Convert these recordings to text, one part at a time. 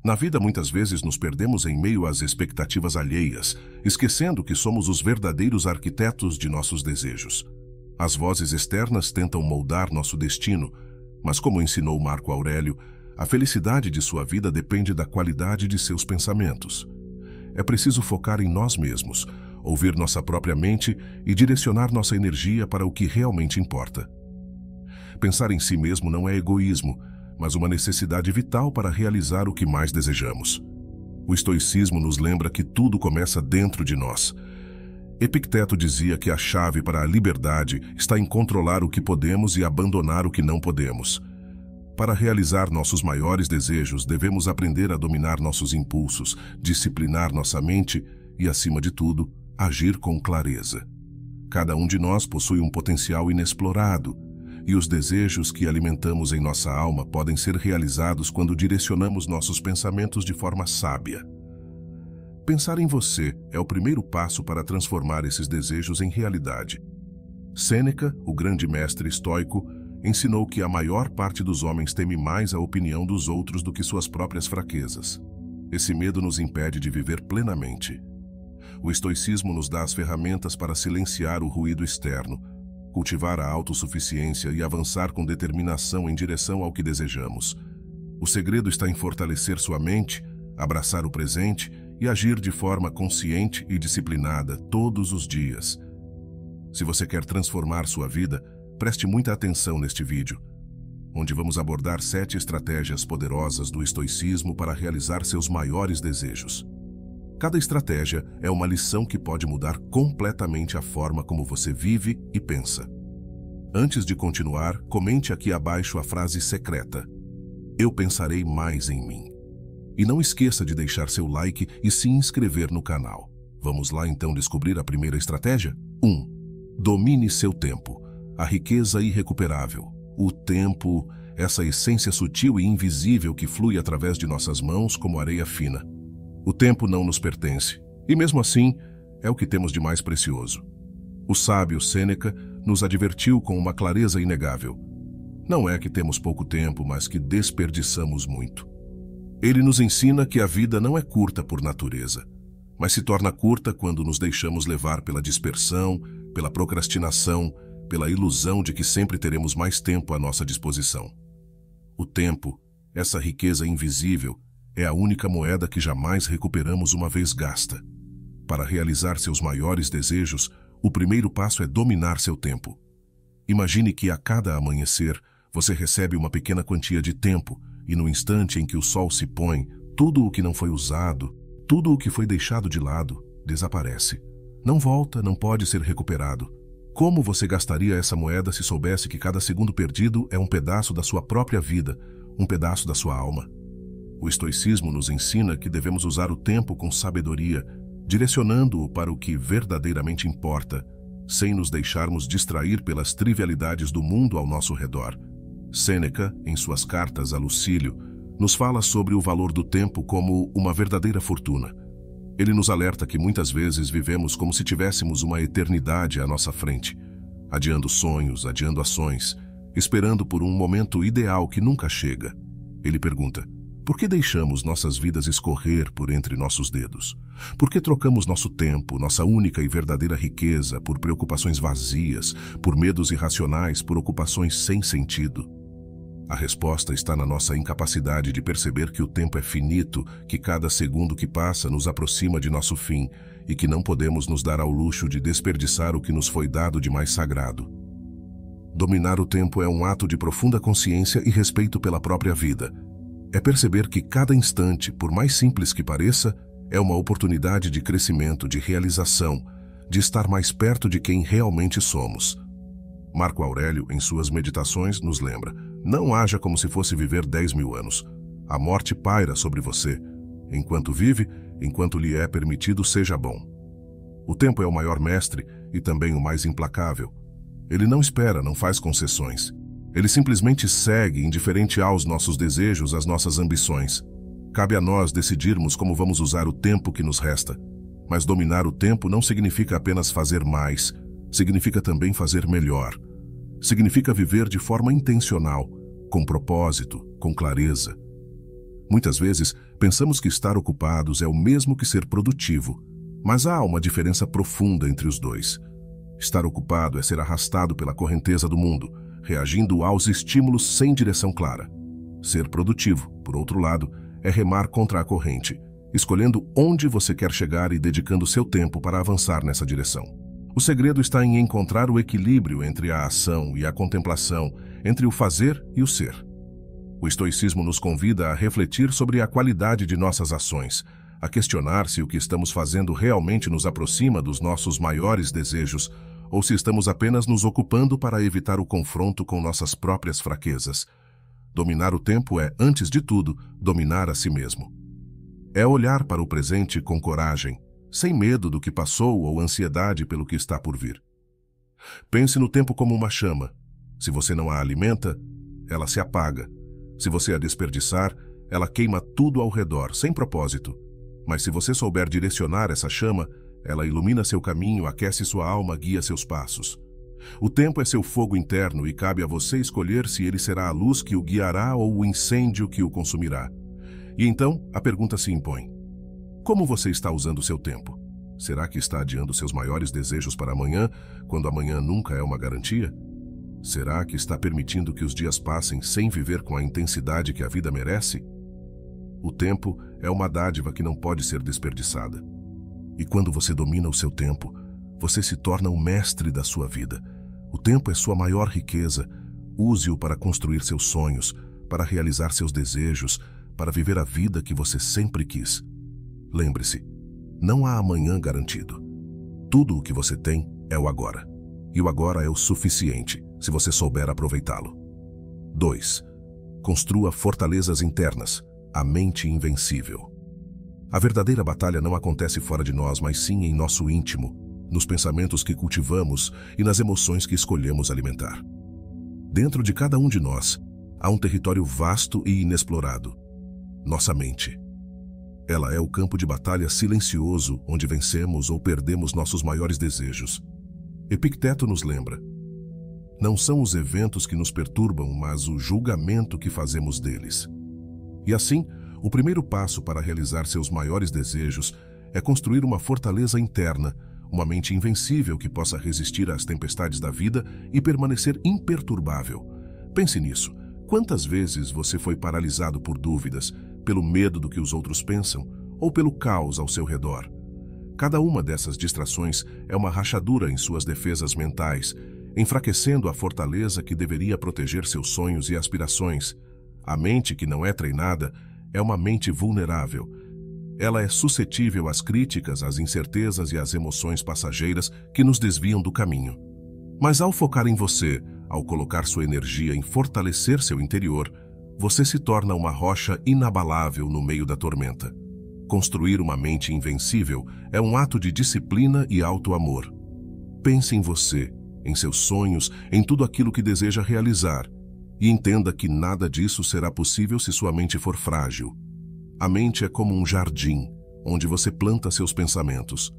Na vida, muitas vezes nos perdemos em meio às expectativas alheias, esquecendo que somos os verdadeiros arquitetos de nossos desejos. As vozes externas tentam moldar nosso destino, mas como ensinou Marco Aurélio, a felicidade de sua vida depende da qualidade de seus pensamentos. É preciso focar em nós mesmos, ouvir nossa própria mente e direcionar nossa energia para o que realmente importa. Pensar em si mesmo não é egoísmo, mas uma necessidade vital para realizar o que mais desejamos. O estoicismo nos lembra que tudo começa dentro de nós. Epicteto dizia que a chave para a liberdade está em controlar o que podemos e abandonar o que não podemos. Para realizar nossos maiores desejos, devemos aprender a dominar nossos impulsos, disciplinar nossa mente e, acima de tudo, agir com clareza. Cada um de nós possui um potencial inexplorado, e os desejos que alimentamos em nossa alma podem ser realizados quando direcionamos nossos pensamentos de forma sábia. Pensar em você é o primeiro passo para transformar esses desejos em realidade. Sêneca, o grande mestre estoico, ensinou que a maior parte dos homens teme mais a opinião dos outros do que suas próprias fraquezas. Esse medo nos impede de viver plenamente. O estoicismo nos dá as ferramentas para silenciar o ruído externo, cultivar a autossuficiência e avançar com determinação em direção ao que desejamos. O segredo está em fortalecer sua mente, abraçar o presente e agir de forma consciente e disciplinada todos os dias. Se você quer transformar sua vida, preste muita atenção neste vídeo, onde vamos abordar 7 estratégias poderosas do estoicismo para realizar seus maiores desejos. Cada estratégia é uma lição que pode mudar completamente a forma como você vive e pensa. Antes de continuar, comente aqui abaixo a frase secreta: "Eu pensarei mais em mim". E não esqueça de deixar seu like e se inscrever no canal. Vamos lá então descobrir a primeira estratégia? 1. Domine seu tempo. A riqueza irrecuperável. O tempo, essa essência sutil e invisível que flui através de nossas mãos como areia fina. O tempo não nos pertence, e mesmo assim, é o que temos de mais precioso. O sábio Sêneca nos advertiu com uma clareza inegável. Não é que temos pouco tempo, mas que desperdiçamos muito. Ele nos ensina que a vida não é curta por natureza, mas se torna curta quando nos deixamos levar pela dispersão, pela procrastinação, pela ilusão de que sempre teremos mais tempo à nossa disposição. O tempo, essa riqueza invisível, é a única moeda que jamais recuperamos uma vez gasta. Para realizar seus maiores desejos, o primeiro passo é dominar seu tempo. Imagine que a cada amanhecer, você recebe uma pequena quantia de tempo e no instante em que o sol se põe, tudo o que não foi usado, tudo o que foi deixado de lado, desaparece. Não volta, não pode ser recuperado. Como você gastaria essa moeda se soubesse que cada segundo perdido é um pedaço da sua própria vida, um pedaço da sua alma? O estoicismo nos ensina que devemos usar o tempo com sabedoria, direcionando-o para o que verdadeiramente importa, sem nos deixarmos distrair pelas trivialidades do mundo ao nosso redor. Sêneca, em suas cartas a Lucílio, nos fala sobre o valor do tempo como uma verdadeira fortuna. Ele nos alerta que muitas vezes vivemos como se tivéssemos uma eternidade à nossa frente, adiando sonhos, adiando ações, esperando por um momento ideal que nunca chega. Ele pergunta: por que deixamos nossas vidas escorrer por entre nossos dedos? Por que trocamos nosso tempo, nossa única e verdadeira riqueza, por preocupações vazias, por medos irracionais, por ocupações sem sentido? A resposta está na nossa incapacidade de perceber que o tempo é finito, que cada segundo que passa nos aproxima de nosso fim e que não podemos nos dar ao luxo de desperdiçar o que nos foi dado de mais sagrado. Dominar o tempo é um ato de profunda consciência e respeito pela própria vida. É perceber que cada instante, por mais simples que pareça, é uma oportunidade de crescimento, de realização, de estar mais perto de quem realmente somos. Marco Aurélio, em suas meditações, nos lembra: não haja como se fosse viver 10.000 anos. A morte paira sobre você. Enquanto vive, enquanto lhe é permitido, seja bom. O tempo é o maior mestre e também o mais implacável. Ele não espera, não faz concessões. Ele simplesmente segue, indiferente aos nossos desejos, às nossas ambições. Cabe a nós decidirmos como vamos usar o tempo que nos resta. Mas dominar o tempo não significa apenas fazer mais, significa também fazer melhor. Significa viver de forma intencional, com propósito, com clareza. Muitas vezes, pensamos que estar ocupados é o mesmo que ser produtivo, mas há uma diferença profunda entre os dois. Estar ocupado é ser arrastado pela correnteza do mundo, reagindo aos estímulos sem direção clara. Ser produtivo, por outro lado, é remar contra a corrente, escolhendo onde você quer chegar e dedicando seu tempo para avançar nessa direção. O segredo está em encontrar o equilíbrio entre a ação e a contemplação, entre o fazer e o ser. O estoicismo nos convida a refletir sobre a qualidade de nossas ações, a questionar se o que estamos fazendo realmente nos aproxima dos nossos maiores desejos ou se estamos apenas nos ocupando para evitar o confronto com nossas próprias fraquezas. Dominar o tempo é, antes de tudo, dominar a si mesmo. É olhar para o presente com coragem, sem medo do que passou ou ansiedade pelo que está por vir. Pense no tempo como uma chama. Se você não a alimenta, ela se apaga. Se você a desperdiçar, ela queima tudo ao redor, sem propósito. Mas se você souber direcionar essa chama, ela ilumina seu caminho, aquece sua alma, guia seus passos. O tempo é seu fogo interno e cabe a você escolher se ele será a luz que o guiará ou o incêndio que o consumirá. E então, a pergunta se impõe. Como você está usando seu tempo? Será que está adiando seus maiores desejos para amanhã, quando amanhã nunca é uma garantia? Será que está permitindo que os dias passem sem viver com a intensidade que a vida merece? O tempo é uma dádiva que não pode ser desperdiçada. E quando você domina o seu tempo, você se torna o mestre da sua vida. O tempo é sua maior riqueza. Use-o para construir seus sonhos, para realizar seus desejos, para viver a vida que você sempre quis. Lembre-se, não há amanhã garantido. Tudo o que você tem é o agora. E o agora é o suficiente, se você souber aproveitá-lo. 2. Construa fortalezas internas, a mente invencível. A verdadeira batalha não acontece fora de nós, mas sim em nosso íntimo, nos pensamentos que cultivamos e nas emoções que escolhemos alimentar. Dentro de cada um de nós, há um território vasto e inexplorado. Nossa mente. Ela é o campo de batalha silencioso onde vencemos ou perdemos nossos maiores desejos. Epicteto nos lembra: não são os eventos que nos perturbam, mas o julgamento que fazemos deles. E assim, o primeiro passo para realizar seus maiores desejos é construir uma fortaleza interna, uma mente invencível que possa resistir às tempestades da vida e permanecer imperturbável. Pense nisso. Quantas vezes você foi paralisado por dúvidas, pelo medo do que os outros pensam, ou pelo caos ao seu redor? Cada uma dessas distrações é uma rachadura em suas defesas mentais, enfraquecendo a fortaleza que deveria proteger seus sonhos e aspirações. A mente que não é treinada é uma mente vulnerável. Ela é suscetível às críticas, às incertezas e às emoções passageiras que nos desviam do caminho. Mas ao focar em você, ao colocar sua energia em fortalecer seu interior, você se torna uma rocha inabalável no meio da tormenta. Construir uma mente invencível é um ato de disciplina e auto-amor. Pense em você, em seus sonhos, em tudo aquilo que deseja realizar, e entenda que nada disso será possível se sua mente for frágil. A mente é como um jardim, onde você planta seus pensamentos.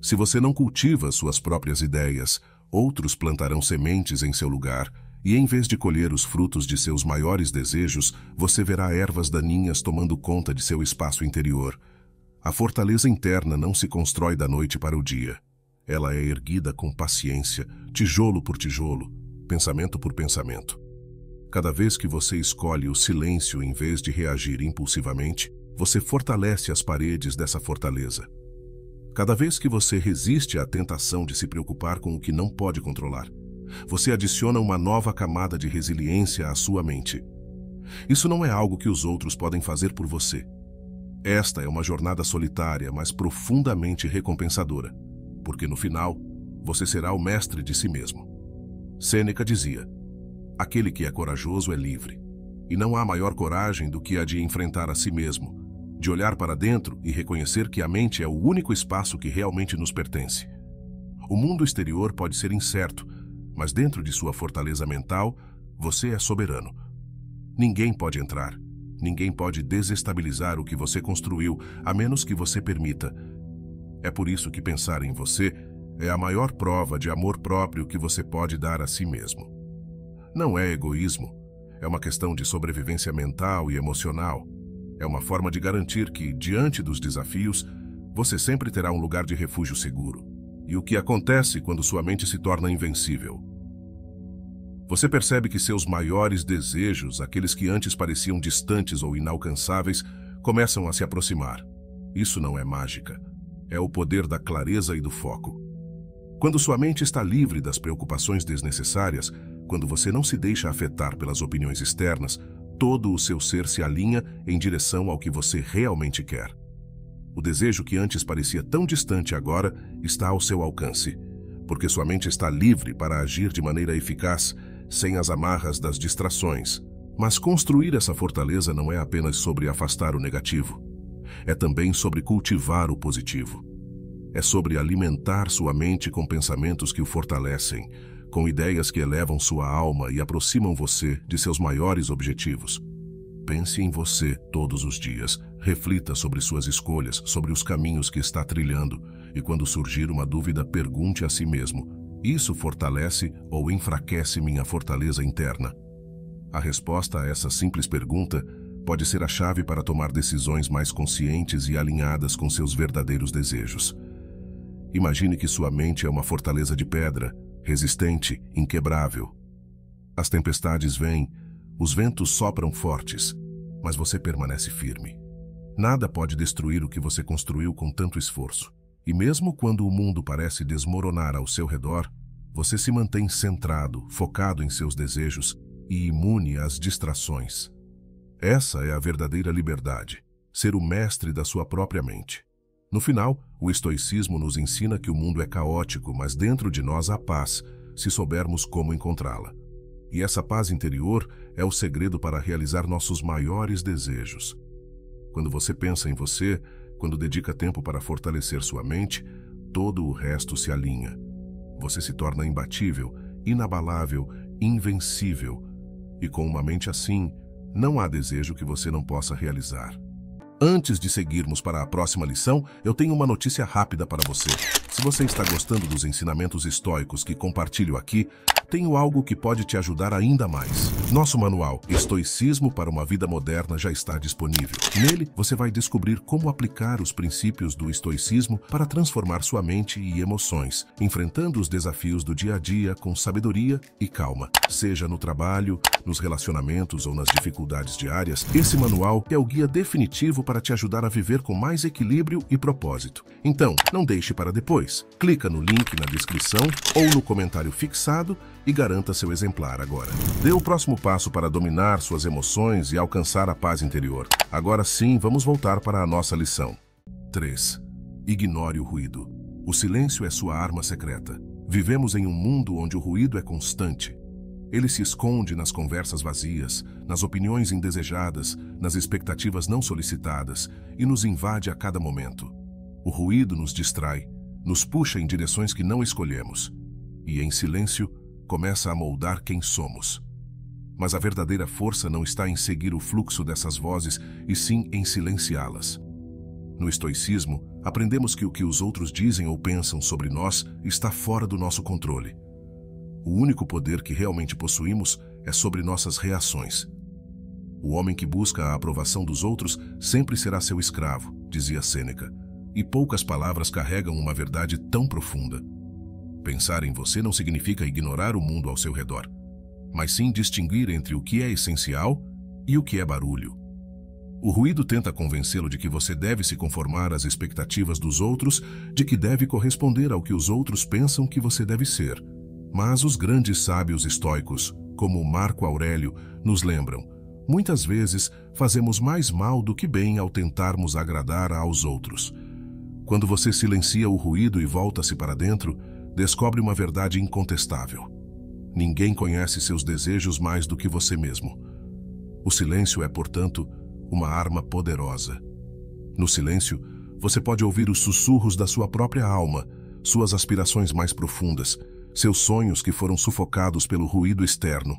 Se você não cultiva suas próprias ideias, outros plantarão sementes em seu lugar, e em vez de colher os frutos de seus maiores desejos, você verá ervas daninhas tomando conta de seu espaço interior. A fortaleza interna não se constrói da noite para o dia. Ela é erguida com paciência, tijolo por tijolo, pensamento por pensamento. Cada vez que você escolhe o silêncio em vez de reagir impulsivamente, você fortalece as paredes dessa fortaleza. Cada vez que você resiste à tentação de se preocupar com o que não pode controlar, você adiciona uma nova camada de resiliência à sua mente. Isso não é algo que os outros podem fazer por você. Esta é uma jornada solitária, mas profundamente recompensadora, porque no final, você será o mestre de si mesmo. Sêneca dizia: aquele que é corajoso é livre, e não há maior coragem do que a de enfrentar a si mesmo, de olhar para dentro e reconhecer que a mente é o único espaço que realmente nos pertence. O mundo exterior pode ser incerto, mas dentro de sua fortaleza mental, você é soberano. Ninguém pode entrar, ninguém pode desestabilizar o que você construiu, a menos que você permita. É por isso que pensar em você é a maior prova de amor próprio que você pode dar a si mesmo. Não é egoísmo, é uma questão de sobrevivência mental e emocional. É uma forma de garantir que, diante dos desafios, você sempre terá um lugar de refúgio seguro. E o que acontece quando sua mente se torna invencível? Você percebe que seus maiores desejos, aqueles que antes pareciam distantes ou inalcançáveis, começam a se aproximar. Isso não é mágica. É o poder da clareza e do foco. Quando sua mente está livre das preocupações desnecessárias, quando você não se deixa afetar pelas opiniões externas, todo o seu ser se alinha em direção ao que você realmente quer. O desejo que antes parecia tão distante agora está ao seu alcance, porque sua mente está livre para agir de maneira eficaz, sem as amarras das distrações. Mas construir essa fortaleza não é apenas sobre afastar o negativo. É também sobre cultivar o positivo. É sobre alimentar sua mente com pensamentos que o fortalecem, com ideias que elevam sua alma e aproximam você de seus maiores objetivos. Pense em você todos os dias, reflita sobre suas escolhas, sobre os caminhos que está trilhando, e quando surgir uma dúvida, pergunte a si mesmo: isso fortalece ou enfraquece minha fortaleza interna? A resposta a essa simples pergunta pode ser a chave para tomar decisões mais conscientes e alinhadas com seus verdadeiros desejos. Imagine que sua mente é uma fortaleza de pedra, resistente, inquebrável. As tempestades vêm, os ventos sopram fortes, mas você permanece firme. Nada pode destruir o que você construiu com tanto esforço. E mesmo quando o mundo parece desmoronar ao seu redor, você se mantém centrado, focado em seus desejos e imune às distrações. Essa é a verdadeira liberdade, ser o mestre da sua própria mente. No final, o estoicismo nos ensina que o mundo é caótico, mas dentro de nós há paz, se soubermos como encontrá-la. E essa paz interior é o segredo para realizar nossos maiores desejos. Quando você pensa em você, quando dedica tempo para fortalecer sua mente, todo o resto se alinha. Você se torna imbatível, inabalável, invencível. E com uma mente assim, não há desejo que você não possa realizar. Antes de seguirmos para a próxima lição, eu tenho uma notícia rápida para você. Se você está gostando dos ensinamentos estoicos que compartilho aqui, tenho algo que pode te ajudar ainda mais. Nosso manual Estoicismo para uma Vida Moderna já está disponível. Nele, você vai descobrir como aplicar os princípios do estoicismo para transformar sua mente e emoções, enfrentando os desafios do dia a dia com sabedoria e calma. Seja no trabalho, nos relacionamentos ou nas dificuldades diárias, esse manual é o guia definitivo para te ajudar a viver com mais equilíbrio e propósito. Então, não deixe para depois. Clica no link na descrição ou no comentário fixado e garanta seu exemplar agora. Dê o próximo passo para dominar suas emoções e alcançar a paz interior. Agora sim, vamos voltar para a nossa lição. 3. Ignore o ruído. O silêncio é sua arma secreta. Vivemos em um mundo onde o ruído é constante. Ele se esconde nas conversas vazias, nas opiniões indesejadas, nas expectativas não solicitadas e nos invade a cada momento. O ruído nos distrai, nos puxa em direções que não escolhemos. E, em silêncio, começa a moldar quem somos. Mas a verdadeira força não está em seguir o fluxo dessas vozes, e sim em silenciá-las. No estoicismo, aprendemos que o que os outros dizem ou pensam sobre nós está fora do nosso controle. O único poder que realmente possuímos é sobre nossas reações. O homem que busca a aprovação dos outros sempre será seu escravo, dizia Sêneca, e poucas palavras carregam uma verdade tão profunda. Pensar em você não significa ignorar o mundo ao seu redor, mas sim distinguir entre o que é essencial e o que é barulho. O ruído tenta convencê-lo de que você deve se conformar às expectativas dos outros, de que deve corresponder ao que os outros pensam que você deve ser. Mas os grandes sábios estoicos, como Marco Aurélio, nos lembram: muitas vezes fazemos mais mal do que bem ao tentarmos agradar aos outros. Quando você silencia o ruído e volta-se para dentro, descobre uma verdade incontestável. Ninguém conhece seus desejos mais do que você mesmo. O silêncio é, portanto, uma arma poderosa. No silêncio, você pode ouvir os sussurros da sua própria alma, suas aspirações mais profundas, seus sonhos que foram sufocados pelo ruído externo.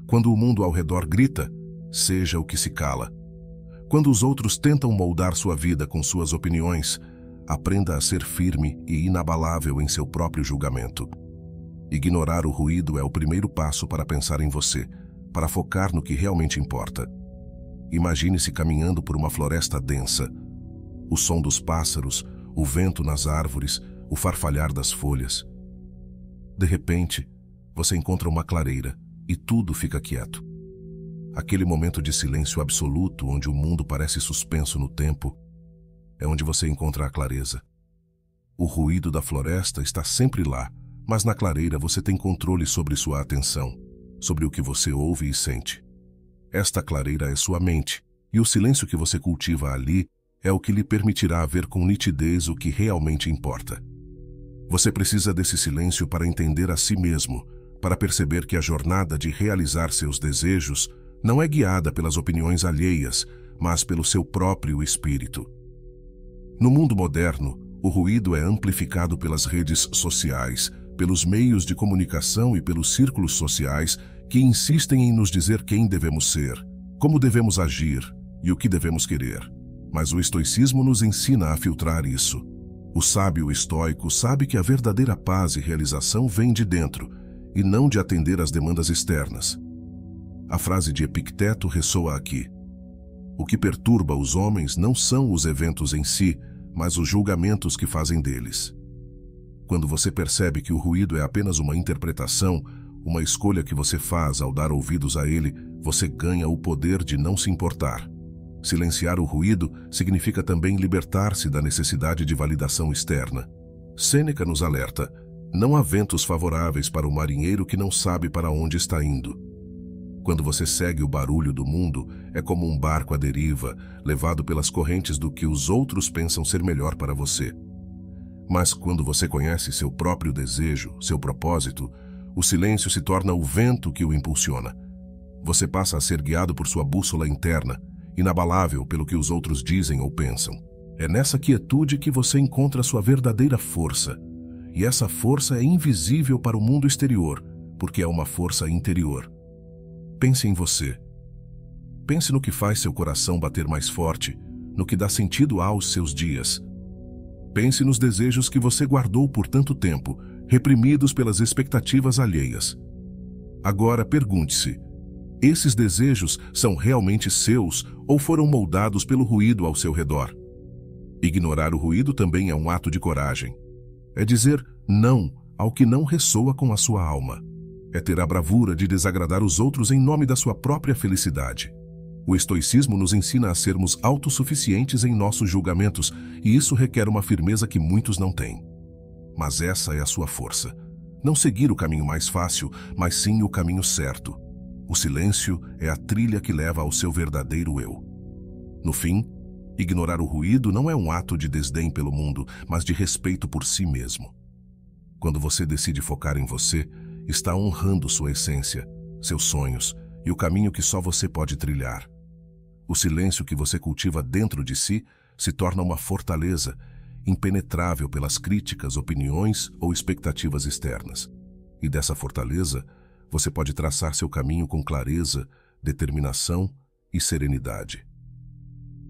Quando o mundo ao redor grita, seja o que se cala. Quando os outros tentam moldar sua vida com suas opiniões, aprenda a ser firme e inabalável em seu próprio julgamento. Ignorar o ruído é o primeiro passo para pensar em você, para focar no que realmente importa. Imagine-se caminhando por uma floresta densa. O som dos pássaros, o vento nas árvores, o farfalhar das folhas. De repente, você encontra uma clareira e tudo fica quieto. Aquele momento de silêncio absoluto onde o mundo parece suspenso no tempo é onde você encontra a clareza. O ruído da floresta está sempre lá, mas na clareira você tem controle sobre sua atenção, sobre o que você ouve e sente. Esta clareira é sua mente, e o silêncio que você cultiva ali é o que lhe permitirá ver com nitidez o que realmente importa. Você precisa desse silêncio para entender a si mesmo, para perceber que a jornada de realizar seus desejos não é guiada pelas opiniões alheias, mas pelo seu próprio espírito. No mundo moderno, o ruído é amplificado pelas redes sociais, pelos meios de comunicação e pelos círculos sociais que insistem em nos dizer quem devemos ser, como devemos agir e o que devemos querer. Mas o estoicismo nos ensina a filtrar isso. O sábio estoico sabe que a verdadeira paz e realização vem de dentro, e não de atender às demandas externas. A frase de Epicteto ressoa aqui. O que perturba os homens não são os eventos em si, mas os julgamentos que fazem deles. Quando você percebe que o ruído é apenas uma interpretação, uma escolha que você faz ao dar ouvidos a ele, você ganha o poder de não se importar. Silenciar o ruído significa também libertar-se da necessidade de validação externa. Sêneca nos alerta: não há ventos favoráveis para o marinheiro que não sabe para onde está indo. Quando você segue o barulho do mundo, é como um barco à deriva, levado pelas correntes do que os outros pensam ser melhor para você. Mas quando você conhece seu próprio desejo, seu propósito, o silêncio se torna o vento que o impulsiona. Você passa a ser guiado por sua bússola interna, inabalável pelo que os outros dizem ou pensam. É nessa quietude que você encontra sua verdadeira força. E essa força é invisível para o mundo exterior, porque é uma força interior. Pense em você. Pense no que faz seu coração bater mais forte, no que dá sentido aos seus dias. Pense nos desejos que você guardou por tanto tempo, reprimidos pelas expectativas alheias. Agora pergunte-se: esses desejos são realmente seus ou foram moldados pelo ruído ao seu redor? Ignorar o ruído também é um ato de coragem. É dizer não ao que não ressoa com a sua alma. É ter a bravura de desagradar os outros em nome da sua própria felicidade. O estoicismo nos ensina a sermos autossuficientes em nossos julgamentos, e isso requer uma firmeza que muitos não têm. Mas essa é a sua força. Não seguir o caminho mais fácil, mas sim o caminho certo. O silêncio é a trilha que leva ao seu verdadeiro eu. No fim, ignorar o ruído não é um ato de desdém pelo mundo, mas de respeito por si mesmo. Quando você decide focar em você, está honrando sua essência, seus sonhos e o caminho que só você pode trilhar. O silêncio que você cultiva dentro de si se torna uma fortaleza, impenetrável pelas críticas, opiniões ou expectativas externas. E dessa fortaleza, você pode traçar seu caminho com clareza, determinação e serenidade.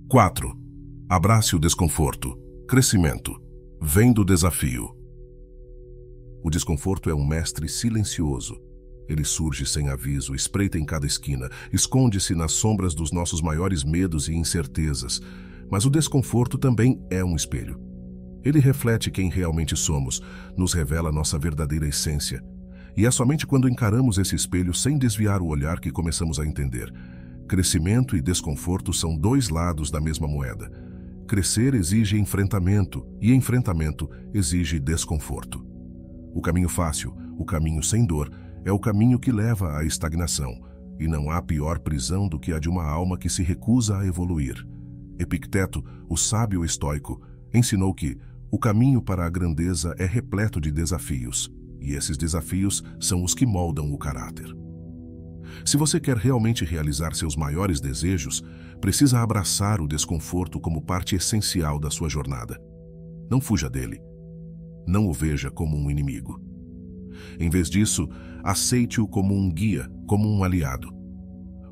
4. Abrace o desconforto. Crescimento. Vem do desafio. O desconforto é um mestre silencioso. Ele surge sem aviso, espreita em cada esquina, esconde-se nas sombras dos nossos maiores medos e incertezas. Mas o desconforto também é um espelho. Ele reflete quem realmente somos, nos revela nossa verdadeira essência. E é somente quando encaramos esse espelho sem desviar o olhar que começamos a entender. Crescimento e desconforto são dois lados da mesma moeda. Crescer exige enfrentamento, e enfrentamento exige desconforto. O caminho fácil, o caminho sem dor, é o caminho que leva à estagnação, e não há pior prisão do que a de uma alma que se recusa a evoluir. Epicteto, o sábio estoico, ensinou que o caminho para a grandeza é repleto de desafios, e esses desafios são os que moldam o caráter. Se você quer realmente realizar seus maiores desejos, precisa abraçar o desconforto como parte essencial da sua jornada. Não fuja dele. Não o veja como um inimigo. Em vez disso, aceite-o como um guia, como um aliado.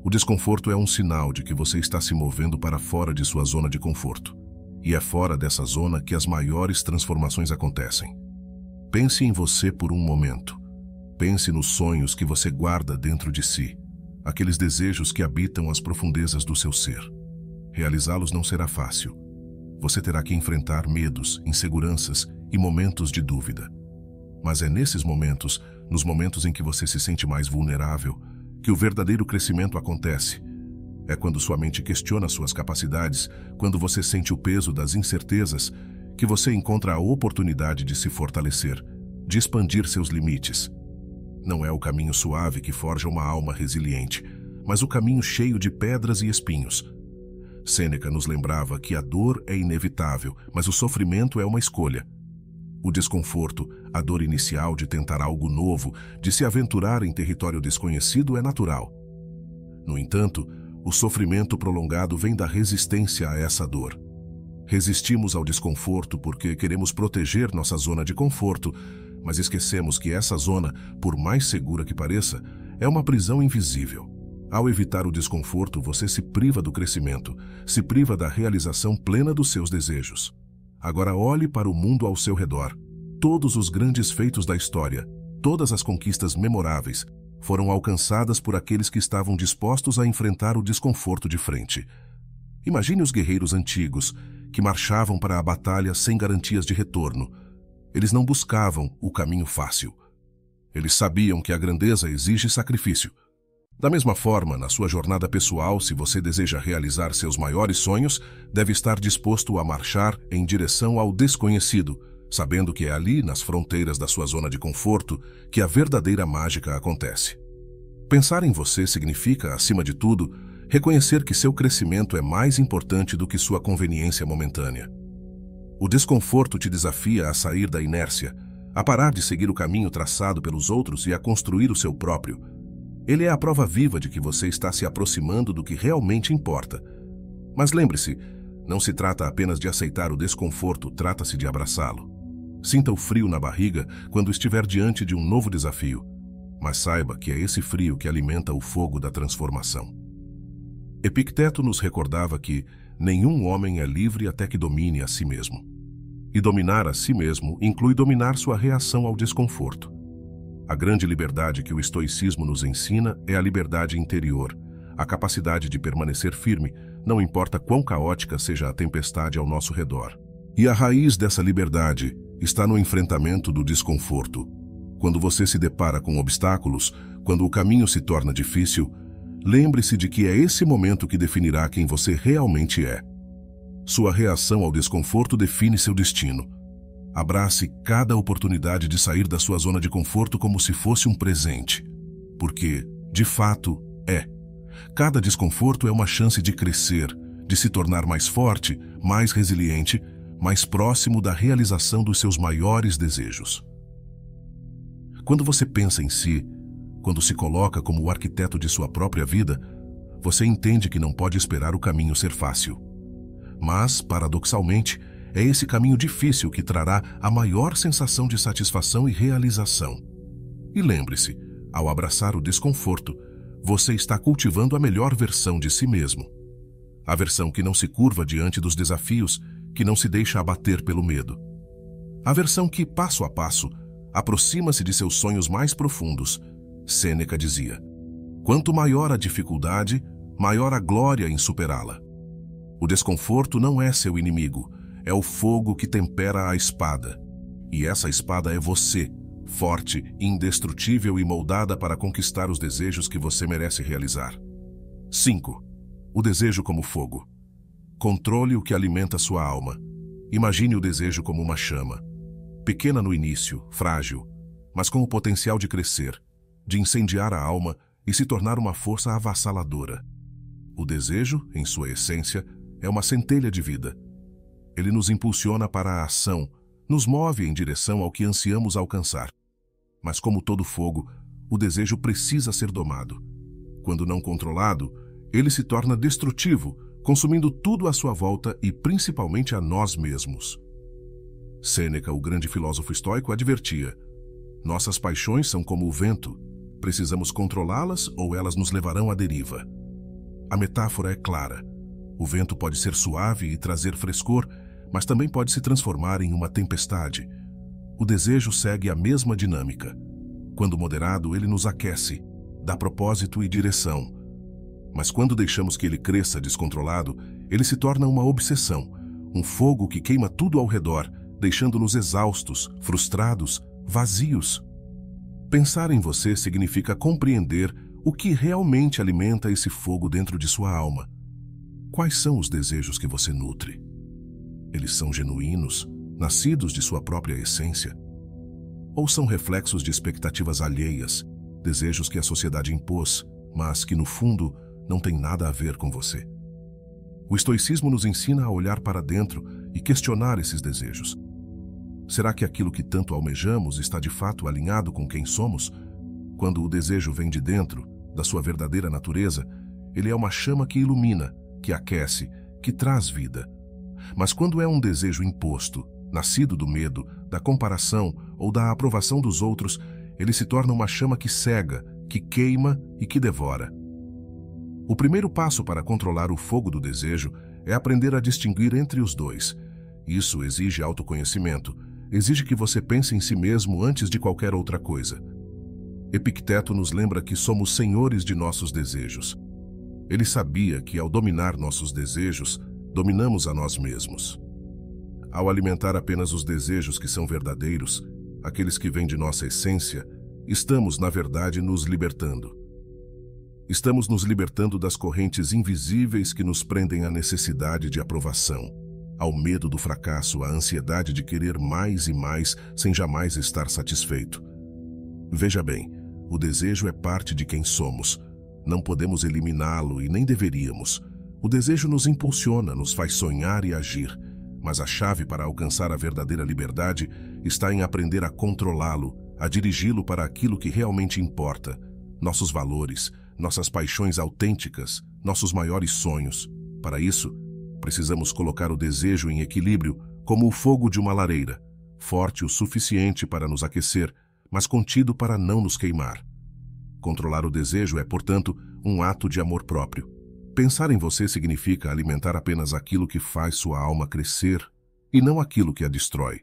O desconforto é um sinal de que você está se movendo para fora de sua zona de conforto. E é fora dessa zona que as maiores transformações acontecem. Pense em você por um momento. Pense nos sonhos que você guarda dentro de si, aqueles desejos que habitam as profundezas do seu ser. Realizá-los não será fácil. Você terá que enfrentar medos, inseguranças e momentos de dúvida. Mas é nesses momentos, nos momentos em que você se sente mais vulnerável, que o verdadeiro crescimento acontece. É quando sua mente questiona suas capacidades, quando você sente o peso das incertezas, que você encontra a oportunidade de se fortalecer, de expandir seus limites. Não é o caminho suave que forja uma alma resiliente, mas o caminho cheio de pedras e espinhos. Sêneca nos lembrava que a dor é inevitável, mas o sofrimento é uma escolha. O desconforto, a dor inicial de tentar algo novo, de se aventurar em território desconhecido é natural. No entanto, o sofrimento prolongado vem da resistência a essa dor. Resistimos ao desconforto porque queremos proteger nossa zona de conforto, mas esquecemos que essa zona, por mais segura que pareça, é uma prisão invisível. Ao evitar o desconforto, você se priva do crescimento, se priva da realização plena dos seus desejos. Agora olhe para o mundo ao seu redor. Todos os grandes feitos da história, todas as conquistas memoráveis, foram alcançadas por aqueles que estavam dispostos a enfrentar o desconforto de frente. Imagine os guerreiros antigos, que marchavam para a batalha sem garantias de retorno. Eles não buscavam o caminho fácil. Eles sabiam que a grandeza exige sacrifício. Da mesma forma, na sua jornada pessoal, se você deseja realizar seus maiores sonhos, deve estar disposto a marchar em direção ao desconhecido, sabendo que é ali, nas fronteiras da sua zona de conforto, que a verdadeira mágica acontece. Pensar em você significa, acima de tudo, reconhecer que seu crescimento é mais importante do que sua conveniência momentânea. O desconforto te desafia a sair da inércia, a parar de seguir o caminho traçado pelos outros e a construir o seu próprio. Ele é a prova viva de que você está se aproximando do que realmente importa. Mas lembre-se, não se trata apenas de aceitar o desconforto, trata-se de abraçá-lo. Sinta o frio na barriga quando estiver diante de um novo desafio, mas saiba que é esse frio que alimenta o fogo da transformação. Epicteto nos recordava que nenhum homem é livre até que domine a si mesmo. E dominar a si mesmo inclui dominar sua reação ao desconforto. A grande liberdade que o estoicismo nos ensina é a liberdade interior, a capacidade de permanecer firme, não importa quão caótica seja a tempestade ao nosso redor. E a raiz dessa liberdade está no enfrentamento do desconforto. Quando você se depara com obstáculos, quando o caminho se torna difícil, lembre-se de que é esse momento que definirá quem você realmente é. Sua reação ao desconforto define seu destino. Abrace cada oportunidade de sair da sua zona de conforto como se fosse um presente. Porque, de fato, é. Cada desconforto é uma chance de crescer, de se tornar mais forte, mais resiliente, mais próximo da realização dos seus maiores desejos. Quando você pensa em si, quando se coloca como o arquiteto de sua própria vida, você entende que não pode esperar o caminho ser fácil. Mas, paradoxalmente, é esse caminho difícil que trará a maior sensação de satisfação e realização. E lembre-se, ao abraçar o desconforto, você está cultivando a melhor versão de si mesmo. A versão que não se curva diante dos desafios, que não se deixa abater pelo medo. A versão que, passo a passo, aproxima-se de seus sonhos mais profundos. Sêneca dizia: quanto maior a dificuldade, maior a glória em superá-la. O desconforto não é seu inimigo, é o fogo que tempera a espada. E essa espada é você, forte, indestrutível e moldada para conquistar os desejos que você merece realizar. 5. O desejo como fogo. Controle o que alimenta sua alma. Imagine o desejo como uma chama. Pequena no início, frágil, mas com o potencial de crescer, de incendiar a alma e se tornar uma força avassaladora. O desejo, em sua essência, é uma centelha de vida. Ele nos impulsiona para a ação, nos move em direção ao que ansiamos alcançar. Mas como todo fogo, o desejo precisa ser domado. Quando não controlado, ele se torna destrutivo, consumindo tudo à sua volta e principalmente a nós mesmos. Sêneca, o grande filósofo estoico, advertia: nossas paixões são como o vento, precisamos controlá-las ou elas nos levarão à deriva. A metáfora é clara. O vento pode ser suave e trazer frescor, mas também pode se transformar em uma tempestade. O desejo segue a mesma dinâmica. Quando moderado, ele nos aquece, dá propósito e direção, Mas quando deixamos que ele cresça descontrolado, ele se torna uma obsessão, um fogo que queima tudo ao redor, deixando-nos exaustos, frustrados, vazios. Pensar em você significa compreender o que realmente alimenta esse fogo dentro de sua alma. Quais são os desejos que você nutre? Eles são genuínos, nascidos de sua própria essência? Ou são reflexos de expectativas alheias, desejos que a sociedade impôs, mas que, no fundo, não têm nada a ver com você? O estoicismo nos ensina a olhar para dentro e questionar esses desejos. Será que aquilo que tanto almejamos está de fato alinhado com quem somos? Quando o desejo vem de dentro, da sua verdadeira natureza, ele é uma chama que ilumina, que aquece, que traz vida. Mas quando é um desejo imposto, nascido do medo, da comparação ou da aprovação dos outros, ele se torna uma chama que cega, que queima e que devora. O primeiro passo para controlar o fogo do desejo é aprender a distinguir entre os dois. Isso exige autoconhecimento, exige que você pense em si mesmo antes de qualquer outra coisa. Epicteto nos lembra que somos senhores de nossos desejos. Ele sabia que, ao dominar nossos desejos, dominamos a nós mesmos. Ao alimentar apenas os desejos que são verdadeiros, aqueles que vêm de nossa essência, estamos, na verdade, nos libertando. Estamos nos libertando das correntes invisíveis que nos prendem à necessidade de aprovação, ao medo do fracasso, à ansiedade de querer mais e mais sem jamais estar satisfeito. Veja bem, o desejo é parte de quem somos. Não podemos eliminá-lo e nem deveríamos. O desejo nos impulsiona, nos faz sonhar e agir, mas a chave para alcançar a verdadeira liberdade está em aprender a controlá-lo, a dirigi-lo para aquilo que realmente importa, nossos valores, nossas paixões autênticas, nossos maiores sonhos. Para isso, precisamos colocar o desejo em equilíbrio como o fogo de uma lareira, forte o suficiente para nos aquecer, mas contido para não nos queimar. Controlar o desejo é, portanto, um ato de amor próprio. Pensar em você significa alimentar apenas aquilo que faz sua alma crescer e não aquilo que a destrói.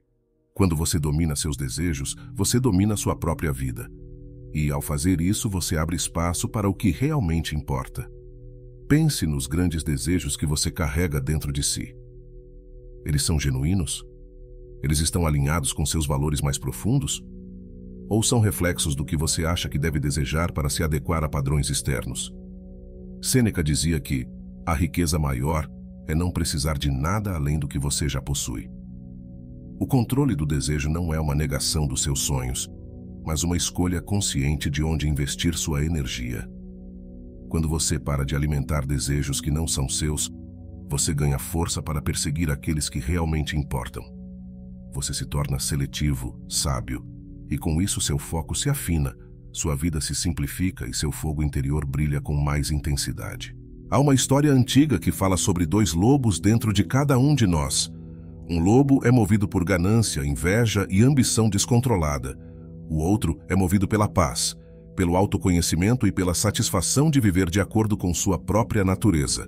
Quando você domina seus desejos, você domina sua própria vida. E, ao fazer isso, você abre espaço para o que realmente importa. Pense nos grandes desejos que você carrega dentro de si. Eles são genuínos? Eles estão alinhados com seus valores mais profundos? Ou são reflexos do que você acha que deve desejar para se adequar a padrões externos? Sêneca dizia que a riqueza maior é não precisar de nada além do que você já possui. O controle do desejo não é uma negação dos seus sonhos, mas uma escolha consciente de onde investir sua energia. Quando você para de alimentar desejos que não são seus, você ganha força para perseguir aqueles que realmente importam. Você se torna seletivo, sábio, e com isso seu foco se afina, sua vida se simplifica e seu fogo interior brilha com mais intensidade. Há uma história antiga que fala sobre dois lobos dentro de cada um de nós. Um lobo é movido por ganância, inveja e ambição descontrolada. O outro é movido pela paz, pelo autoconhecimento e pela satisfação de viver de acordo com sua própria natureza.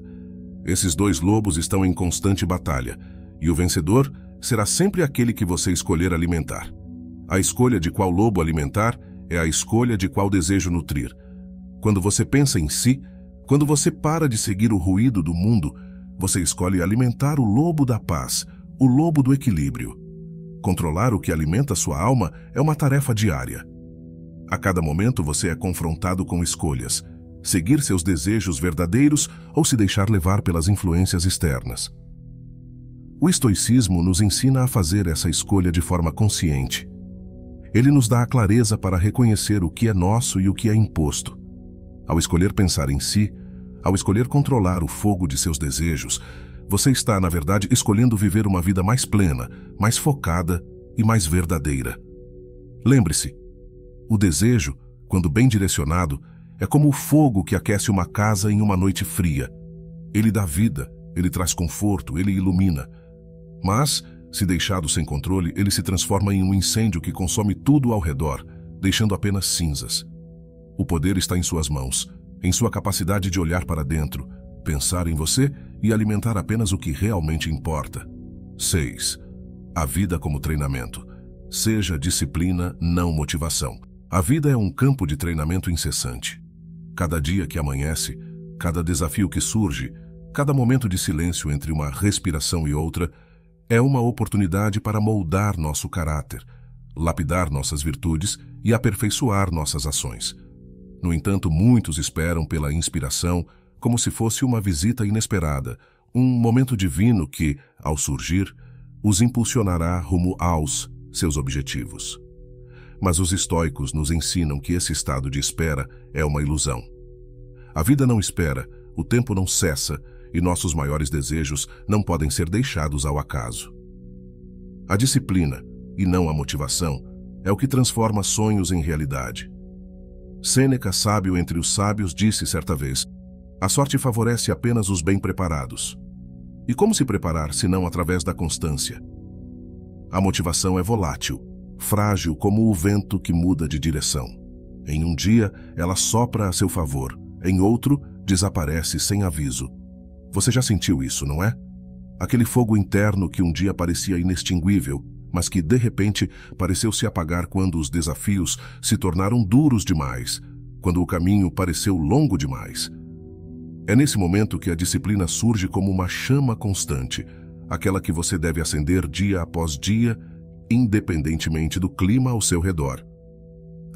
Esses dois lobos estão em constante batalha, e o vencedor será sempre aquele que você escolher alimentar. A escolha de qual lobo alimentar é a escolha de qual desejo nutrir. Quando você pensa em si, quando você para de seguir o ruído do mundo, você escolhe alimentar o lobo da paz, o lobo do equilíbrio. Controlar o que alimenta sua alma é uma tarefa diária. A cada momento você é confrontado com escolhas: seguir seus desejos verdadeiros ou se deixar levar pelas influências externas. O estoicismo nos ensina a fazer essa escolha de forma consciente. Ele nos dá a clareza para reconhecer o que é nosso e o que é imposto. Ao escolher pensar em si, ao escolher controlar o fogo de seus desejos, você está, na verdade, escolhendo viver uma vida mais plena, mais focada e mais verdadeira. Lembre-se, o desejo, quando bem direcionado, é como o fogo que aquece uma casa em uma noite fria. Ele dá vida, ele traz conforto, ele ilumina. Mas, se deixado sem controle, ele se transforma em um incêndio que consome tudo ao redor, deixando apenas cinzas. O poder está em suas mãos, em sua capacidade de olhar para dentro, pensar em você e alimentar apenas o que realmente importa. 6. A vida como treinamento. Seja disciplina, não motivação. A vida é um campo de treinamento incessante. Cada dia que amanhece, Cada desafio que surge, cada momento de silêncio entre uma respiração e outra, é uma oportunidade para moldar nosso caráter, lapidar nossas virtudes e aperfeiçoar nossas ações. No entanto, muitos esperam pela inspiração como se fosse uma visita inesperada, um momento divino que, ao surgir, os impulsionará rumo aos seus objetivos. Mas os estoicos nos ensinam que esse estado de espera é uma ilusão. A vida não espera, o tempo não cessa e nossos maiores desejos não podem ser deixados ao acaso. A disciplina, e não a motivação, é o que transforma sonhos em realidade. Sêneca, sábio entre os sábios, disse certa vez: a sorte favorece apenas os bem preparados. E como se preparar, se não através da constância? A motivação é volátil, frágil como o vento que muda de direção. Em um dia, ela sopra a seu favor, em outro, desaparece sem aviso. Você já sentiu isso, não é? Aquele fogo interno que um dia parecia inextinguível, mas que, de repente, pareceu se apagar quando os desafios se tornaram duros demais, quando o caminho pareceu longo demais. É nesse momento que a disciplina surge como uma chama constante, aquela que você deve acender dia após dia, independentemente do clima ao seu redor.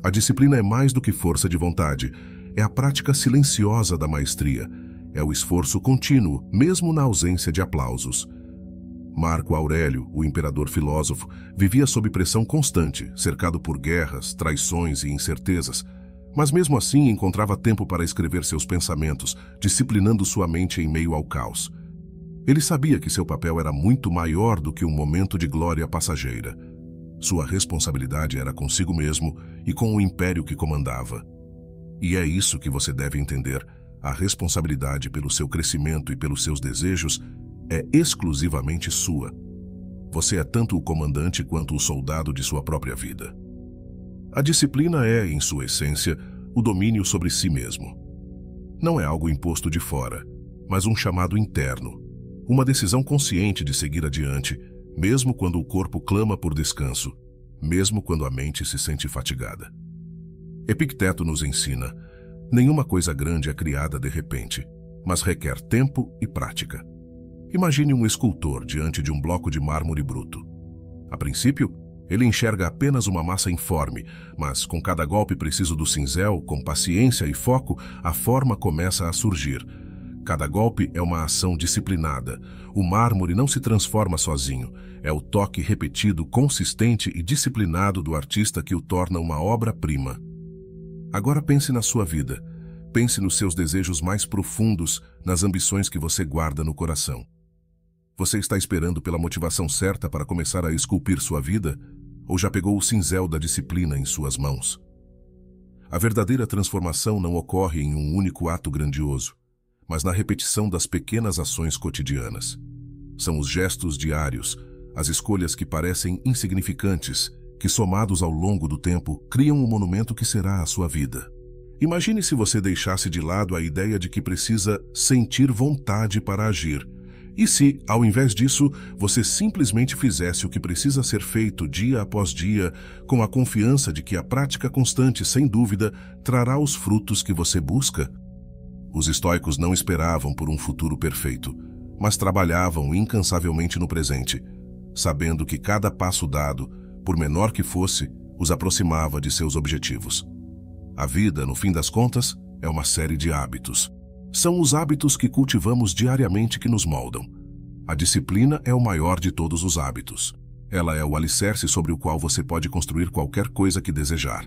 A disciplina é mais do que força de vontade, é a prática silenciosa da maestria, é o esforço contínuo, mesmo na ausência de aplausos. Marco Aurélio, o imperador filósofo, vivia sob pressão constante, cercado por guerras, traições e incertezas, mas mesmo assim encontrava tempo para escrever seus pensamentos, disciplinando sua mente em meio ao caos. Ele sabia que seu papel era muito maior do que um momento de glória passageira. Sua responsabilidade era consigo mesmo e com o império que comandava. E é isso que você deve entender: a responsabilidade pelo seu crescimento e pelos seus desejos é exclusivamente sua. Você é tanto o comandante quanto o soldado de sua própria vida. A disciplina é, em sua essência, o domínio sobre si mesmo. Não é algo imposto de fora, mas um chamado interno, uma decisão consciente de seguir adiante, mesmo quando o corpo clama por descanso, mesmo quando a mente se sente fatigada. Epicteto nos ensina: nenhuma coisa grande é criada de repente, mas requer tempo e prática. Imagine um escultor diante de um bloco de mármore bruto. A princípio, ele enxerga apenas uma massa informe, mas com cada golpe preciso do cinzel, com paciência e foco, a forma começa a surgir. Cada golpe é uma ação disciplinada. O mármore não se transforma sozinho. É o toque repetido, consistente e disciplinado do artista que o torna uma obra-prima. Agora pense na sua vida. Pense nos seus desejos mais profundos, nas ambições que você guarda no coração. Você está esperando pela motivação certa para começar a esculpir sua vida? Ou já pegou o cinzel da disciplina em suas mãos? A verdadeira transformação não ocorre em um único ato grandioso, mas na repetição das pequenas ações cotidianas. São os gestos diários, as escolhas que parecem insignificantes, que somados ao longo do tempo criam o monumento que será a sua vida. Imagine se você deixasse de lado a ideia de que precisa sentir vontade para agir. E se, ao invés disso, você simplesmente fizesse o que precisa ser feito dia após dia, com a confiança de que a prática constante, sem dúvida, trará os frutos que você busca? Os estoicos não esperavam por um futuro perfeito, mas trabalhavam incansavelmente no presente, sabendo que cada passo dado, por menor que fosse, os aproximava de seus objetivos. A vida, no fim das contas, é uma série de hábitos. São os hábitos que cultivamos diariamente que nos moldam. A disciplina é o maior de todos os hábitos. Ela é o alicerce sobre o qual você pode construir qualquer coisa que desejar.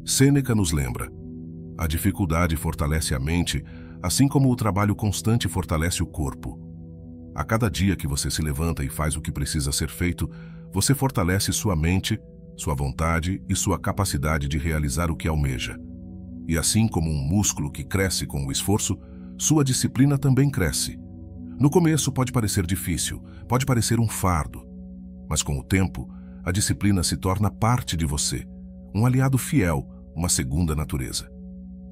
Sêneca nos lembra: a dificuldade fortalece a mente, assim como o trabalho constante fortalece o corpo. A cada dia que você se levanta e faz o que precisa ser feito, você fortalece sua mente, sua vontade e sua capacidade de realizar o que almeja. E assim como um músculo que cresce com o esforço, sua disciplina também cresce. No começo pode parecer difícil, pode parecer um fardo, mas com o tempo, a disciplina se torna parte de você, um aliado fiel, uma segunda natureza.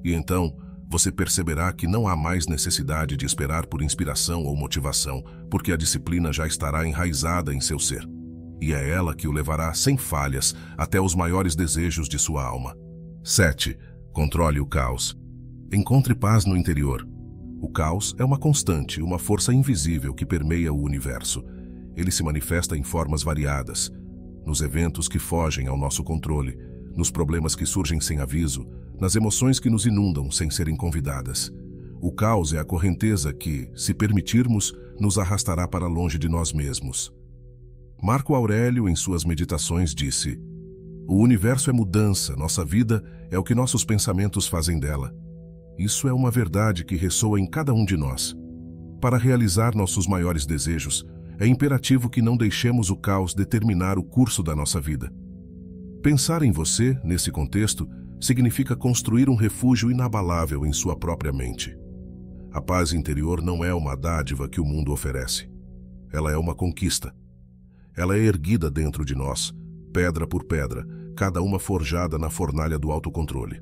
E então, você perceberá que não há mais necessidade de esperar por inspiração ou motivação, porque a disciplina já estará enraizada em seu ser. E é ela que o levará sem falhas até os maiores desejos de sua alma. 7. Controle o caos. Encontre paz no interior. O caos é uma constante, uma força invisível que permeia o universo. Ele se manifesta em formas variadas, nos eventos que fogem ao nosso controle, nos problemas que surgem sem aviso, nas emoções que nos inundam sem serem convidadas. O caos é a correnteza que, se permitirmos, nos arrastará para longe de nós mesmos. Marco Aurélio, em suas meditações, disse: "O universo é mudança, nossa vida é o que nossos pensamentos fazem dela." Isso é uma verdade que ressoa em cada um de nós. Para realizar nossos maiores desejos, é imperativo que não deixemos o caos determinar o curso da nossa vida. Pensar em você, nesse contexto, significa construir um refúgio inabalável em sua própria mente. A paz interior não é uma dádiva que o mundo oferece. Ela é uma conquista. Ela é erguida dentro de nós, pedra por pedra, cada uma forjada na fornalha do autocontrole.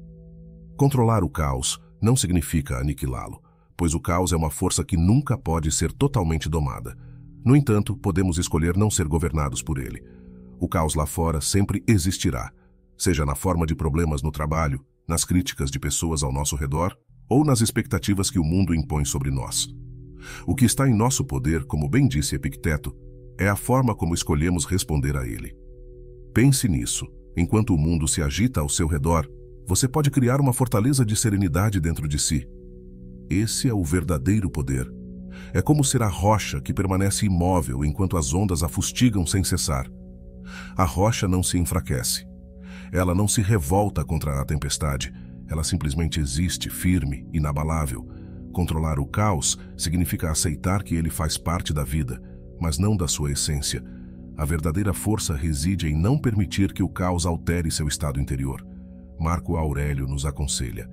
Controlar o caos não significa aniquilá-lo, pois o caos é uma força que nunca pode ser totalmente domada. No entanto, podemos escolher não ser governados por ele. O caos lá fora sempre existirá, seja na forma de problemas no trabalho, nas críticas de pessoas ao nosso redor ou nas expectativas que o mundo impõe sobre nós. O que está em nosso poder, como bem disse Epicteto, é a forma como escolhemos responder a ele. Pense nisso. Enquanto o mundo se agita ao seu redor, você pode criar uma fortaleza de serenidade dentro de si. Esse é o verdadeiro poder. É como ser a rocha que permanece imóvel enquanto as ondas a fustigam sem cessar. A rocha não se enfraquece. Ela não se revolta contra a tempestade. Ela simplesmente existe, firme, inabalável. Controlar o caos significa aceitar que ele faz parte da vida, mas não da sua essência. A verdadeira força reside em não permitir que o caos altere seu estado interior. Marco Aurélio nos aconselha: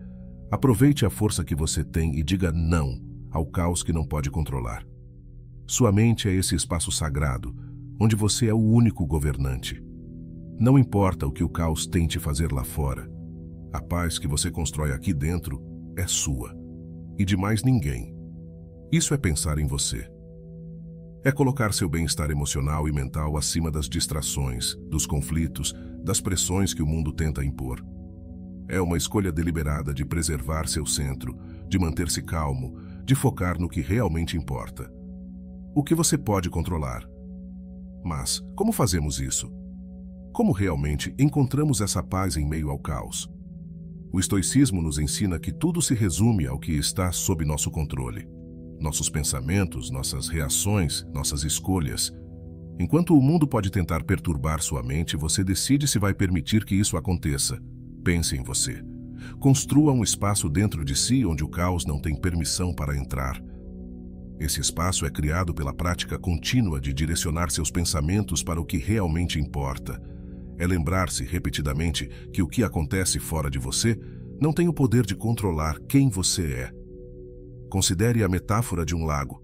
aproveite a força que você tem e diga não ao caos que não pode controlar. Sua mente é esse espaço sagrado, onde você é o único governante. Não importa o que o caos tente fazer lá fora, a paz que você constrói aqui dentro é sua, e de mais ninguém. Isso é pensar em você. É colocar seu bem-estar emocional e mental acima das distrações, dos conflitos, das pressões que o mundo tenta impor. É uma escolha deliberada de preservar seu centro, de manter-se calmo, de focar no que realmente importa. O que você pode controlar. Mas, como fazemos isso? Como realmente encontramos essa paz em meio ao caos? O estoicismo nos ensina que tudo se resume ao que está sob nosso controle. Nossos pensamentos, nossas reações, nossas escolhas. Enquanto o mundo pode tentar perturbar sua mente, você decide se vai permitir que isso aconteça. Pense em você. Construa um espaço dentro de si onde o caos não tem permissão para entrar. Esse espaço é criado pela prática contínua de direcionar seus pensamentos para o que realmente importa. É lembrar-se repetidamente que o que acontece fora de você não tem o poder de controlar quem você é. Considere a metáfora de um lago.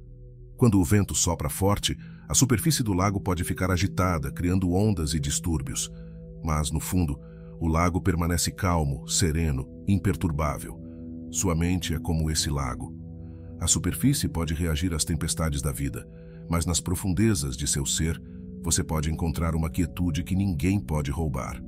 Quando o vento sopra forte, a superfície do lago pode ficar agitada, criando ondas e distúrbios. Mas, no fundo, o lago permanece calmo, sereno, imperturbável. Sua mente é como esse lago. A superfície pode reagir às tempestades da vida, mas nas profundezas de seu ser, você pode encontrar uma quietude que ninguém pode roubar.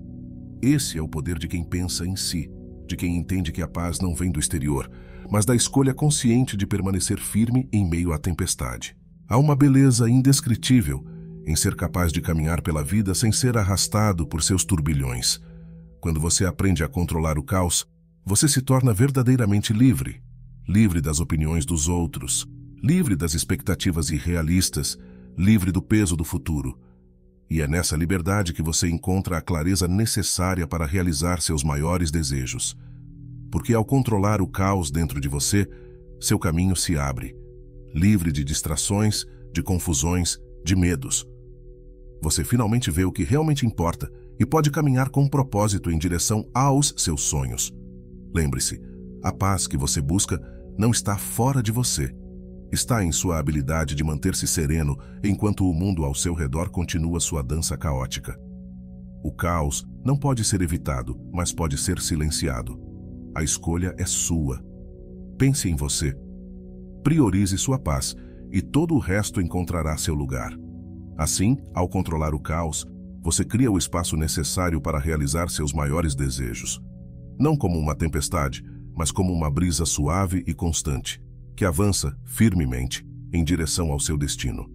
Esse é o poder de quem pensa em si, de quem entende que a paz não vem do exterior, mas da escolha consciente de permanecer firme em meio à tempestade. Há uma beleza indescritível em ser capaz de caminhar pela vida sem ser arrastado por seus turbilhões. Quando você aprende a controlar o caos, você se torna verdadeiramente livre. Livre das opiniões dos outros, livre das expectativas irrealistas, livre do peso do futuro. E é nessa liberdade que você encontra a clareza necessária para realizar seus maiores desejos. Porque ao controlar o caos dentro de você, seu caminho se abre, livre de distrações, de confusões, de medos. Você finalmente vê o que realmente importa e pode caminhar com propósito em direção aos seus sonhos. Lembre-se, a paz que você busca não está fora de você. Está em sua habilidade de manter-se sereno enquanto o mundo ao seu redor continua sua dança caótica. O caos não pode ser evitado, mas pode ser silenciado. A escolha é sua. Pense em você. Priorize sua paz e todo o resto encontrará seu lugar. Assim, ao controlar o caos, você cria o espaço necessário para realizar seus maiores desejos. Não como uma tempestade, mas como uma brisa suave e constante. que avança firmemente em direção ao seu destino.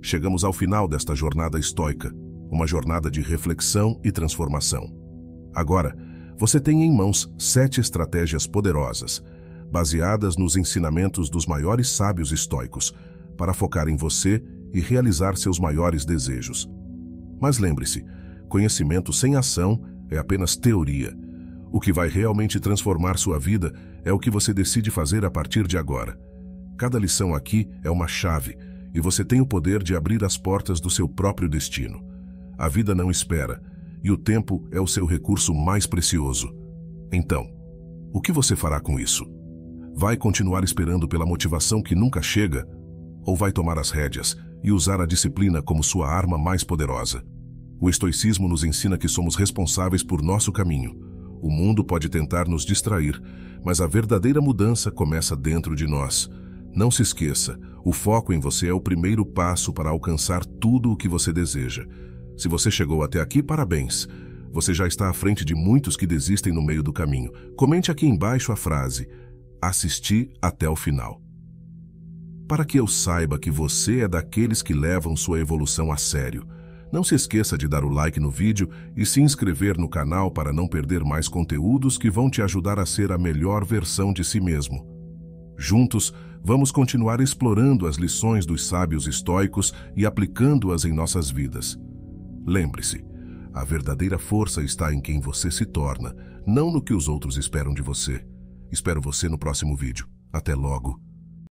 Chegamos ao final desta jornada estoica, uma jornada de reflexão e transformação. Agora, você tem em mãos 7 estratégias poderosas, baseadas nos ensinamentos dos maiores sábios estoicos, para focar em você e realizar seus maiores desejos. Mas lembre-se, conhecimento sem ação é apenas teoria. O que vai realmente transformar sua vida é o que você decide fazer a partir de agora. Cada lição aqui é uma chave, e você tem o poder de abrir as portas do seu próprio destino. A vida não espera, e o tempo é o seu recurso mais precioso. Então, o que você fará com isso? Vai continuar esperando pela motivação que nunca chega? Ou vai tomar as rédeas e usar a disciplina como sua arma mais poderosa? O estoicismo nos ensina que somos responsáveis por nosso caminho. O mundo pode tentar nos distrair, mas a verdadeira mudança começa dentro de nós. Não se esqueça, o foco em você é o primeiro passo para alcançar tudo o que você deseja. Se você chegou até aqui, parabéns. Você já está à frente de muitos que desistem no meio do caminho. Comente aqui embaixo a frase: assisti até o final. Para que eu saiba que você é daqueles que levam sua evolução a sério. Não se esqueça de dar o like no vídeo e se inscrever no canal para não perder mais conteúdos que vão te ajudar a ser a melhor versão de si mesmo. Juntos, vamos continuar explorando as lições dos sábios estoicos e aplicando-as em nossas vidas. Lembre-se, a verdadeira força está em quem você se torna, não no que os outros esperam de você. Espero você no próximo vídeo. Até logo.